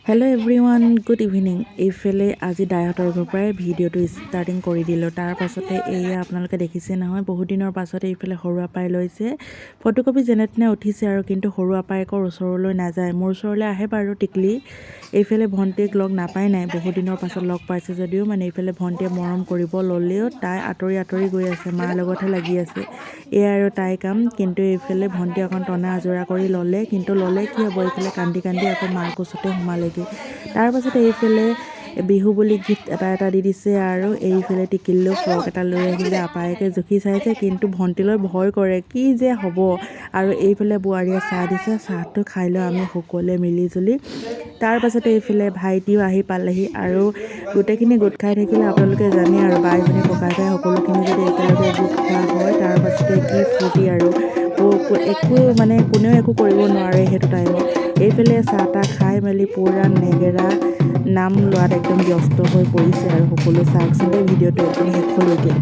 Hello' everyone, good evening. এইফালে আজি দাইহঁতৰ ঘৰৰ পৰাই ভিডিঅ'টো ষ্টাৰ্টিং কৰি দিলোঁ। তাৰ পাছতে এয়া আপোনালোকে দেখিছে নহয়, বহুত দিনৰ পাছতে এইফালে সৰু আপাই লৈছে ফটোকপি যেনে তেনে উঠিছে আৰু, কিন্তু সৰু আপায়েকৰ ওচৰলৈ নাযায়। মোৰ ওচৰলৈ আহে বাৰু টিকলি। এইফালে ভণ্টিক লগ নাপাই নাই, বহুত দিনৰ পাছত লগ পাইছে যদিও মানে এইফালে ভণ্টিয়ে মৰম কৰিব ল'লেও তাই আঁতৰি আঁতৰি গৈ আছে, মাৰ লগতহে লাগি আছে। এয়া আৰু তাই কাম। কিন্তু এইফালে ভণ্টি অকণ টনা আজোৰা কৰি ল'লে, কিন্তু ল'লে কি হ'ব, এইফালে কান্দি কান্দি আকৌ মাৰ কোচতে সোমালেগৈ। তাৰ পাছতে এইফালে বিহু বুলি গিফ্ট এটা দি দিছে, আৰু এইফালে টিকিলিলেও ফ্ৰক এটা লৈ আহিলে। আপায়েকে জুখি চাইছে, কিন্তু ভণ্টিলৈ ভয় কৰে কি যে হ'ব। আৰু এইফালে বোৱাৰীয়ে চাহ দিছে, চাহটো খাই লৈ আমি সকলোৱে মিলিজুলি। তাৰ পাছতে এইফালে ভাইটিও আহি পালেহি, আৰু গোটেইখিনি গোট খাই থাকিলে আপোনালোকে জানে আৰু, বাই ভনী ককাই ভাই সকলোখিনি যদি একেলগে গোট খোৱা হয়, তাৰ পাছতে কি ফূৰ্তি আৰু। একো মানে কোনেও একো কৰিব নোৱাৰে সেইটো টাইমত। এইফালে চাহ তাহ খাই মেলি পূৰা নেগেৰা নাম লোৱাত একদম ব্যস্ত হৈ পৰিছে আৰু সকলো। চাওকচোন দেই ভিডিঅ'টো একদম শেষলৈকে।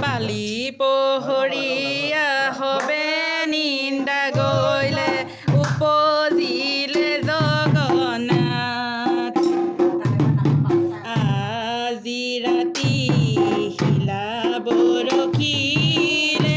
বালি পহৰীয়া হবে নিন্দা গৈলে, উপজিলে জগন্নাথ। আজি ৰাতি শিলা বৰশীৰে